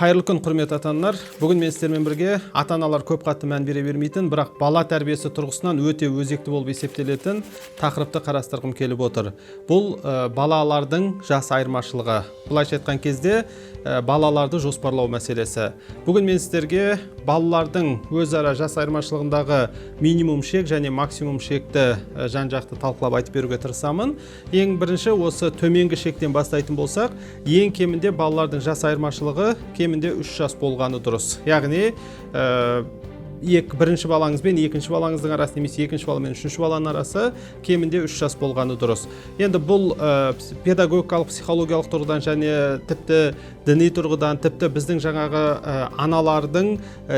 Қайырлы күн, құрметті ата-аналар. Бүгін мен сіздермен бірге ата-аналар көп қатты мән бере бермейтін, бірақ бала тәрбиесі тұрғысынан өте өзекті болып есептелетін тақырыпты қарастырғым келіп отыр. Бұл балалардың жас айырмашылығы. Былайша айтқан кезде балаларды жоспарлау мәселесі. Бүгін мен сіздерге балалардың өзара жас айырмашылығындағы минимум шек және максимум шекті жан-жақты талқылап айтып беруге тырысамын. Ең бірінші осы төменгі шектен бастайтын болсақ, ең кемінде балалардың жас айырмашылығы кемінде 3 жас болғаны дұрыс. Яғни бірінші балаңыз бен екінші балаңыздың арасы, немесе екінші бала мен үшінші баланың арасы кемінде 3 жас болғаны дұрыс. Енді бұл педагогикалық, психологиялық тұрғыдан және тіпті діни тұрғыдан, тіпті біздің жаңағы аналардың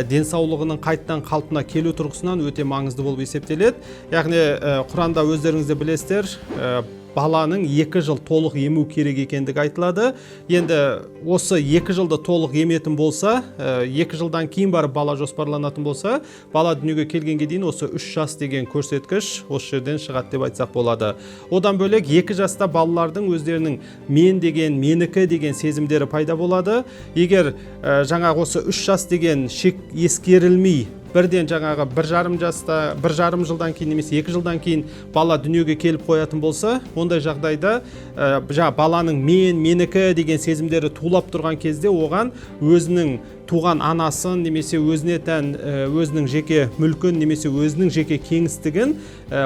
денсаулығының қайтадан қалпына келу тұрғысынан өте маңызды болып есептеледі. Яғни Құранда өздеріңіз де білесіздер, баланың 2 жыл толық ему керек екендігі айтылады. Енді осы 2 жылды толық еметін болса, 2 жылдан кейін барып бала жоспарланатын болса, бала дүниеге келгенге дейін осы 3 жас деген көрсеткіш осы жерден шығады деп айтсақ болады. Одан бөлек 2 жаста балалардың өздерінің мен деген, менікі деген сезімдері пайда болады. Егер жаңағы осы 3 жас деген шек ескерілмей, бірден жаңағы 1,5 жылдан кейін немесе 2 жылдан кейін бала дүниеге келіп қоятын болса, ондай жағдайда баланың менікі деген сезімдері тулап тұрған кезде оған өзінің туған анасын немесе өзіне тән өзінің жеке мүлкін немесе өзінің жеке кеңістігін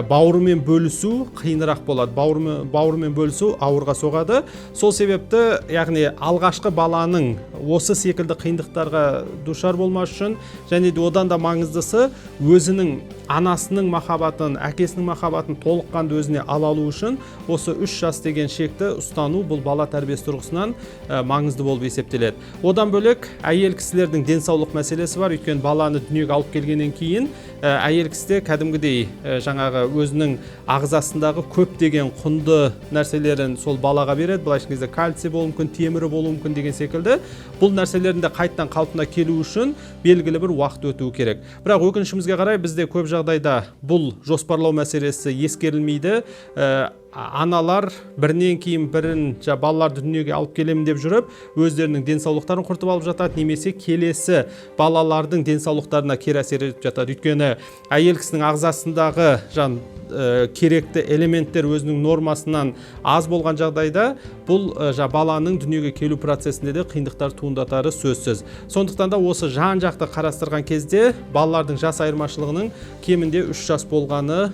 бауырымен бөлісу қиынырақ болады. Бауырымен бөлісу ауырға соғады. Сол себепті, яғни алғашқы баланың осы секілді қиындықтарға душар болмас үшін және де одан да маңыздысы өзінің анасының махаббатын, әкесінің махаббатын толыққанды өзіне ала алу үшін осы 3 жас деген шекті ұстану бұл бала тәрбиесі тұрғысынан маңызды болып есептеледі. Одан бөлек әйел кісілердің денсаулық мәселесі бар. Өйткені баланы дүниеге алып келгеннен кейін әйел кісіде кәдімгідей жаңағы өзінің ағзасындағы көптеген құнды нәрселерін сол балаға береді. Былайша кезде кальций болуы мүмкін, темірі болуы мүмкін деген секілді. Бұл нәрселердің де қайтадан қалпына келу үшін белгілі бір уақыт өтуі керек. Бірақ өкінішімізге қарай бізде көп жағдайда бұл жоспарлау мәселесі ескерілмейді. Аналар бірінен кейін бірін балаларды дүниеге алып келемін деп жүріп, өздерінің денсаулықтарын құртып алып жатады, немесе келесі балалардың денсаулықтарына кері әсер етіп жатады. Өйткені әйел кісінің ағзасындағы керекті элементтер өзінің нормасынан аз болған жағдайда бұл баланың дүниеге келу процесінде де қиындықтар туындатары сөзсіз. Сондықтан да осы жан-жақты қарастырған кезде балалардың жас айырмашылығының кемінде 3 жас болғаны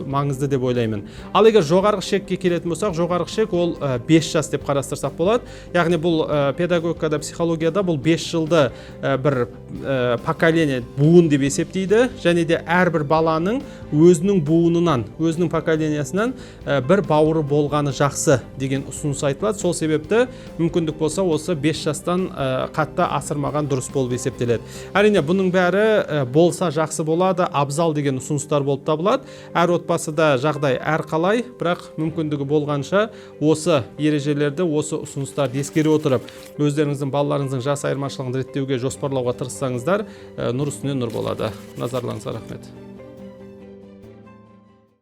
маңызды деп ойлаймын. Ал егер жоғарғы шекке келетін болсақ, жоғарғы шек ол 5 жас деп қарастырсақ болады. Яғни бұл педагогикада, психологияда бұл 5 жылды бір поколение буын деп есептейді, және де әрбір баланың өзінің буынынан, өзінің поколениясынан бір бауыры болғаны жақсы деген ұсыныс айтылады. Сол себепті мүмкіндік болса осы 5 жастан қатты асырмаған дұрыс болып есептеледі. Әрине бұның бәрі болса жақсы болады, абзал деген ұсыныстар болып табылады. Әр отбасыда жағдай әр қалай, бірақ мүмкіндігі болғанша осы ережелерді, осы ұсыныстарды ескере отырып, өздеріңіздің балаларыңыздың жас айырмашылығын реттеуге, жоспарлауға тырыссаңыздар, нұр үстіне нұр болады. Назарларыңызға рахмет.